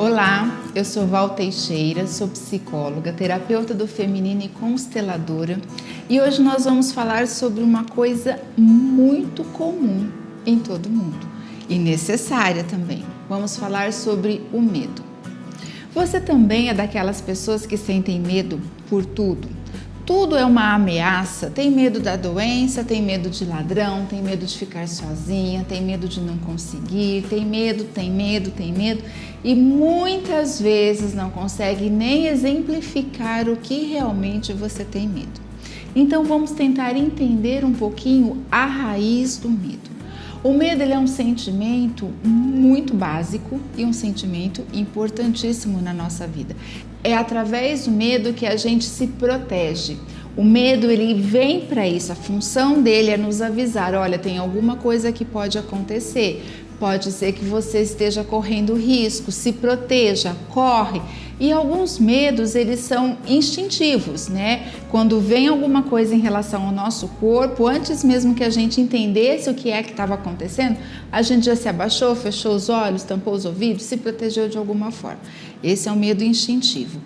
Olá, eu sou Val Teixeira, sou psicóloga, terapeuta do feminino e consteladora, e hoje nós vamos falar sobre uma coisa muito comum em todo mundo e necessária também. Vamos falar sobre o medo. Você também é daquelas pessoas que sentem medo por tudo? Tudo é uma ameaça, tem medo da doença, tem medo de ladrão, tem medo de ficar sozinha, tem medo de não conseguir, tem medo e muitas vezes não consegue nem exemplificar o que realmente você tem medo. Então vamos tentar entender um pouquinho a raiz do medo. O medo ele é um sentimento muito básico e um sentimento importantíssimo na nossa vida. É através do medo que a gente se protege. O medo ele vem para isso, a função dele é nos avisar, olha, tem alguma coisa que pode acontecer, pode ser que você esteja correndo risco, se proteja, corre. E alguns medos, eles são instintivos, né? Quando vem alguma coisa em relação ao nosso corpo, antes mesmo que a gente entendesse o que é que estava acontecendo, a gente já se abaixou, fechou os olhos, tampou os ouvidos, se protegeu de alguma forma. Esse é um medo instintivo.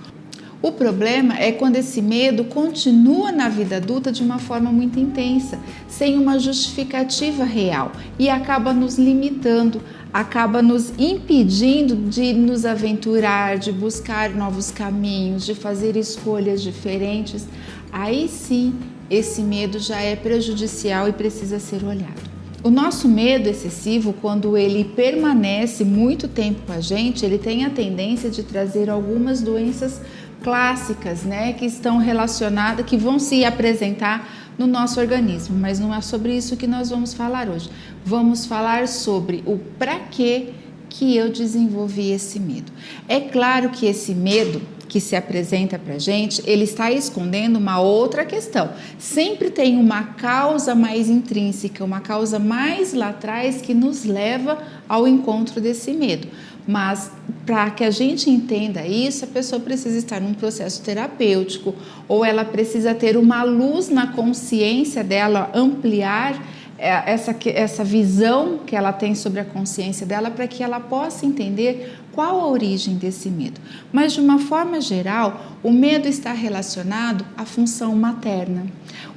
O problema é quando esse medo continua na vida adulta de uma forma muito intensa, sem uma justificativa real e acaba nos limitando, acaba nos impedindo de nos aventurar, de buscar novos caminhos, de fazer escolhas diferentes. Aí sim, esse medo já é prejudicial e precisa ser olhado. O nosso medo excessivo, quando ele permanece muito tempo com a gente, ele tem a tendência de trazer algumas doenças clássicas, né, que estão relacionadas, que vão se apresentar no nosso organismo, mas não é sobre isso que nós vamos falar hoje. Vamos falar sobre o para que eu desenvolvi esse medo. É claro que esse medo que se apresenta para a gente, ele está escondendo uma outra questão. Sempre tem uma causa mais intrínseca, uma causa mais lá atrás que nos leva ao encontro desse medo. Mas para que a gente entenda isso, a pessoa precisa estar num processo terapêutico ou ela precisa ter uma luz na consciência dela, ampliar essa visão que ela tem sobre a consciência dela para que ela possa entender qual a origem desse medo. Mas de uma forma geral, o medo está relacionado à função materna.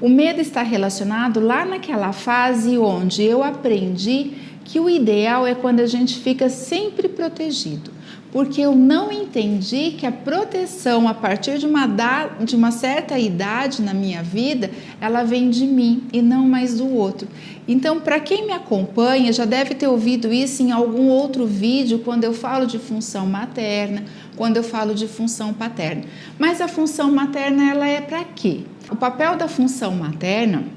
O medo está relacionado lá naquela fase onde eu aprendi que o ideal é quando a gente fica sempre protegido, porque eu não entendi que a proteção a partir de uma certa idade na minha vida, ela vem de mim e não mais do outro. Então, para quem me acompanha, já deve ter ouvido isso em algum outro vídeo, quando eu falo de função materna, quando eu falo de função paterna. Mas a função materna, ela é para quê? O papel da função materna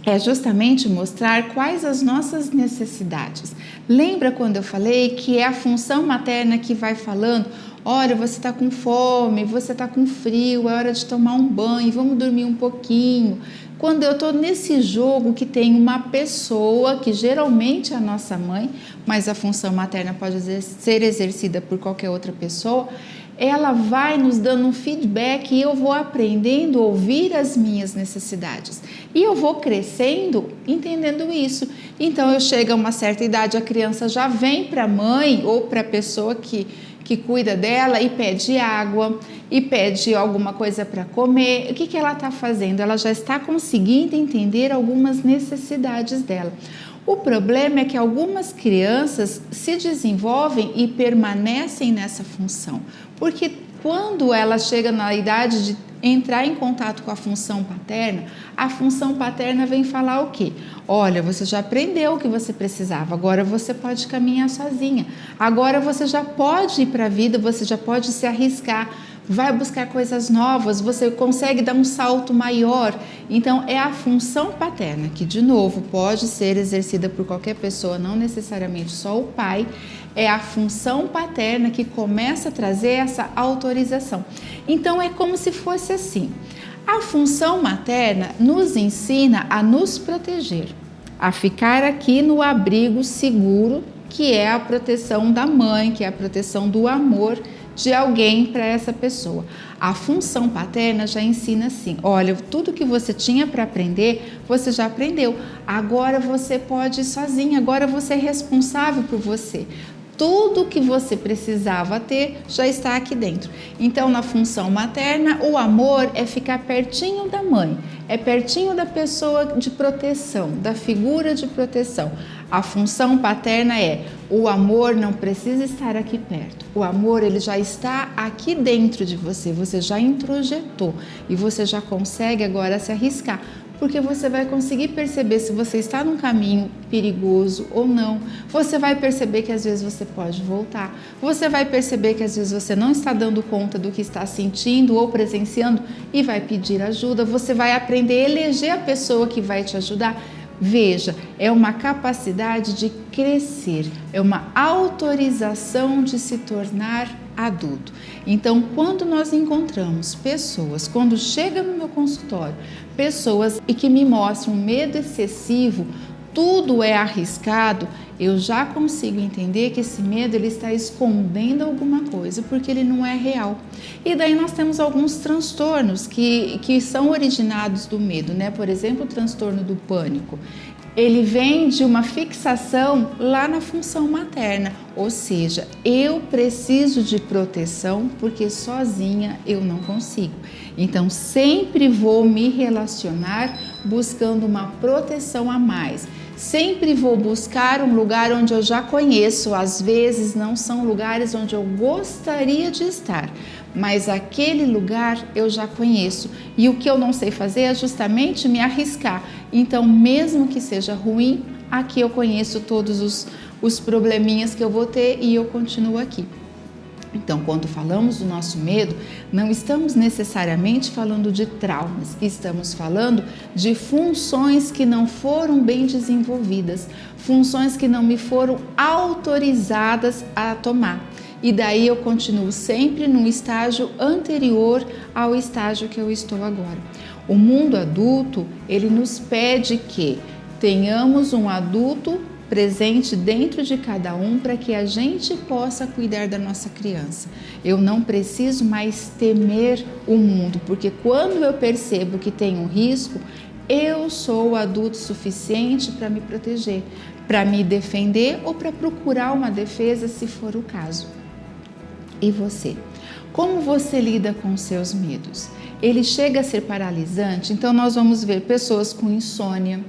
é justamente mostrar quais as nossas necessidades. Lembra quando eu falei que é a função materna que vai falando, olha, você está com fome, você está com frio, é hora de tomar um banho, vamos dormir um pouquinho. Quando eu estou nesse jogo que tem uma pessoa, que geralmente é a nossa mãe, mas a função materna pode ser exercida por qualquer outra pessoa, ela vai nos dando um feedback e eu vou aprendendo a ouvir as minhas necessidades. E eu vou crescendo entendendo isso. Então, eu chego a uma certa idade, a criança já vem para a mãe ou para a pessoa que cuida dela e pede água, e pede alguma coisa para comer. O que ela está fazendo? Ela já está conseguindo entender algumas necessidades dela. O problema é que algumas crianças se desenvolvem e permanecem nessa função, porque quando ela chega na idade de entrar em contato com a função paterna vem falar o quê? Olha, você já aprendeu o que você precisava, agora você pode caminhar sozinha, agora você já pode ir para a vida, você já pode se arriscar, vai buscar coisas novas, você consegue dar um salto maior. Então, é a função paterna, que de novo pode ser exercida por qualquer pessoa, não necessariamente só o pai, é a função paterna que começa a trazer essa autorização. Então, é como se fosse assim, a função materna nos ensina a nos proteger, a ficar aqui no abrigo seguro, que é a proteção da mãe, que é a proteção do amor de alguém para essa pessoa. A função paterna já ensina assim, olha, tudo que você tinha para aprender, você já aprendeu. Agora você pode ir sozinha, agora você é responsável por você. tudo que você precisava ter já está aqui dentro. Então, na função materna, o amor é ficar pertinho da mãe, é pertinho da pessoa de proteção, da figura de proteção. A função paterna é: o amor não precisa estar aqui perto. O amor, ele já está aqui dentro de você, você já introjetou e você já consegue agora se arriscar, porque você vai conseguir perceber se você está num caminho perigoso ou não. Você vai perceber que às vezes você pode voltar. Você vai perceber que às vezes você não está dando conta do que está sentindo ou presenciando e vai pedir ajuda. Você vai aprender a eleger a pessoa que vai te ajudar. Veja, é uma capacidade de crescer, é uma autorização de se tornar adulto. Então, quando nós encontramos pessoas, quando chega no meu consultório, pessoas e que me mostram medo excessivo, tudo é arriscado, eu já consigo entender que esse medo ele está escondendo alguma coisa, porque ele não é real. E daí nós temos alguns transtornos que são originados do medo, né? Por exemplo, o transtorno do pânico. Ele vem de uma fixação lá na função materna, ou seja, eu preciso de proteção porque sozinha eu não consigo. Então, sempre vou me relacionar buscando uma proteção a mais. Sempre vou buscar um lugar onde eu já conheço, às vezes não são lugares onde eu gostaria de estar, mas aquele lugar eu já conheço e o que eu não sei fazer é justamente me arriscar. Então, mesmo que seja ruim, aqui eu conheço todos os probleminhas que eu vou ter e eu continuo aqui. Então, quando falamos do nosso medo, não estamos necessariamente falando de traumas, estamos falando de funções que não foram bem desenvolvidas, funções que não me foram autorizadas a tomar. E daí eu continuo sempre num estágio anterior ao estágio que eu estou agora. O mundo adulto, ele nos pede que tenhamos um adulto presente dentro de cada um para que a gente possa cuidar da nossa criança. Eu não preciso mais temer o mundo, porque quando eu percebo que tem um risco, eu sou o adulto suficiente para me proteger, para me defender ou para procurar uma defesa se for o caso. E você? Como você lida com os seus medos? Ele chega a ser paralisante, então nós vamos ver pessoas com insônia,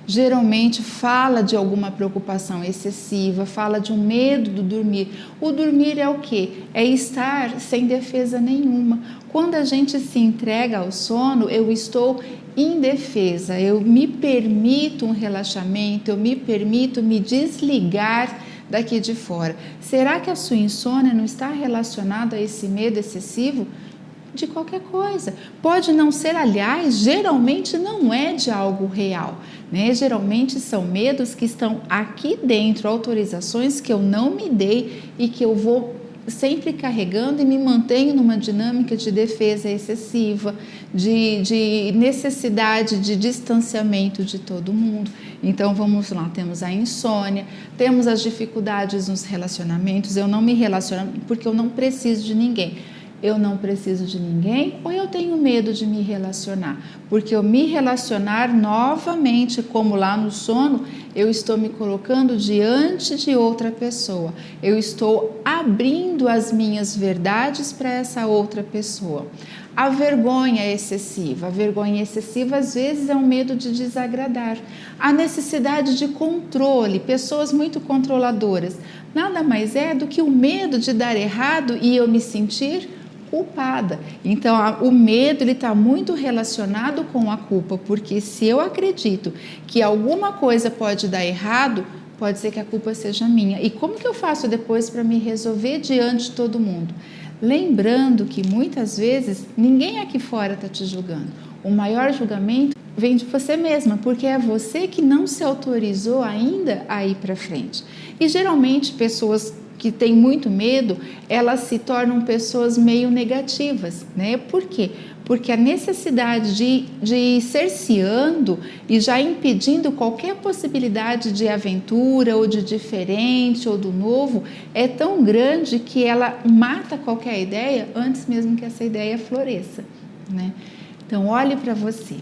geralmente fala de alguma preocupação excessiva, fala de um medo do dormir. O dormir é o quê? É estar sem defesa nenhuma. Quando a gente se entrega ao sono, eu estou indefesa, eu me permito um relaxamento, eu me permito me desligar daqui de fora. Será que a sua insônia não está relacionada a esse medo excessivo? De qualquer coisa. Pode não ser, aliás, geralmente não é de algo real, né? Geralmente são medos que estão aqui dentro, autorizações que eu não me dei e que eu vou sempre carregando e me mantenho numa dinâmica de defesa excessiva, de necessidade de distanciamento de todo mundo. Então vamos lá, temos a insônia, temos as dificuldades nos relacionamentos, eu não me relaciono porque eu não preciso de ninguém. Eu não preciso de ninguém ou eu tenho medo de me relacionar? Porque eu me relacionar novamente, como lá no sono, eu estou me colocando diante de outra pessoa. Eu estou abrindo as minhas verdades para essa outra pessoa. A vergonha excessiva. A vergonha excessiva às vezes é um medo de desagradar. A necessidade de controle, pessoas muito controladoras. Nada mais é do que o medo de dar errado e eu me sentir culpada. Então, o medo está muito relacionado com a culpa, porque se eu acredito que alguma coisa pode dar errado, pode ser que a culpa seja minha. E como que eu faço depois para me resolver diante de todo mundo? Lembrando que muitas vezes ninguém aqui fora está te julgando. O maior julgamento vem de você mesma, porque é você que não se autorizou ainda a ir para frente. E geralmente pessoas que têm muito medo, elas se tornam pessoas meio negativas, né? Por quê? Porque a necessidade de ir cerceando e já impedindo qualquer possibilidade de aventura ou de diferente ou do novo é tão grande que ela mata qualquer ideia antes mesmo que essa ideia floresça, né? Então olhe para você.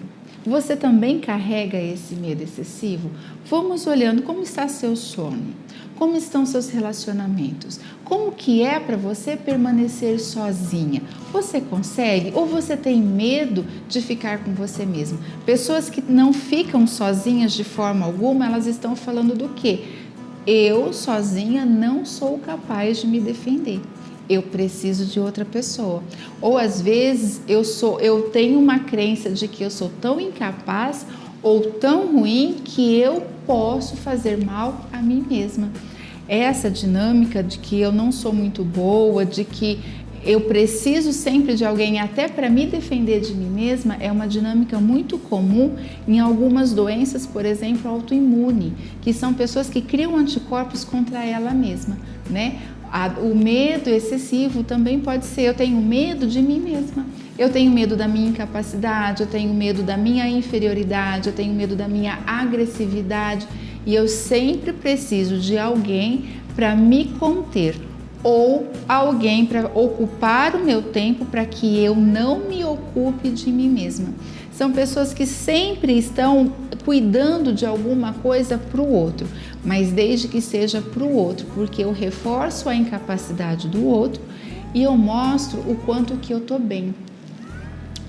Você também carrega esse medo excessivo? Vamos olhando como está seu sono, como estão seus relacionamentos, como que é para você permanecer sozinha. Você consegue ou você tem medo de ficar com você mesma? Pessoas que não ficam sozinhas de forma alguma, elas estão falando do quê? Eu sozinha não sou capaz de me defender. Eu preciso de outra pessoa. Ou às vezes eu tenho uma crença de que eu sou tão incapaz ou tão ruim que eu posso fazer mal a mim mesma. Essa dinâmica de que eu não sou muito boa, de que eu preciso sempre de alguém até para me defender de mim mesma, é uma dinâmica muito comum em algumas doenças, por exemplo, autoimune, que são pessoas que criam anticorpos contra ela mesma, né? O medo excessivo também pode ser, eu tenho medo de mim mesma, eu tenho medo da minha incapacidade, eu tenho medo da minha inferioridade, eu tenho medo da minha agressividade e eu sempre preciso de alguém para me conter ou alguém para ocupar o meu tempo para que eu não me ocupe de mim mesma. São pessoas que sempre estão cuidando de alguma coisa para o outro, mas desde que seja para o outro, porque eu reforço a incapacidade do outro e eu mostro o quanto que eu estou bem,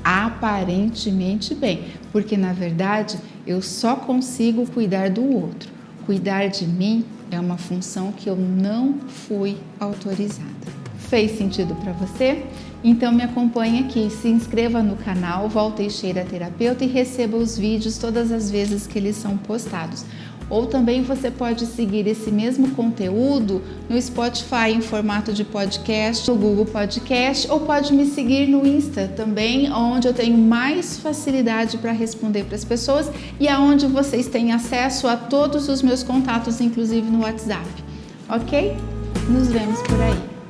aparentemente bem, porque na verdade eu só consigo cuidar do outro. Cuidar de mim é uma função que eu não fui autorizada. Fez sentido para você? Então me acompanhe aqui, se inscreva no canal Val Teixeira Terapeuta e receba os vídeos todas as vezes que eles são postados. Ou também você pode seguir esse mesmo conteúdo no Spotify em formato de podcast, no Google Podcast, ou pode me seguir no Insta também, onde eu tenho mais facilidade para responder para as pessoas e aonde vocês têm acesso a todos os meus contatos, inclusive no WhatsApp. Ok? Nos vemos por aí.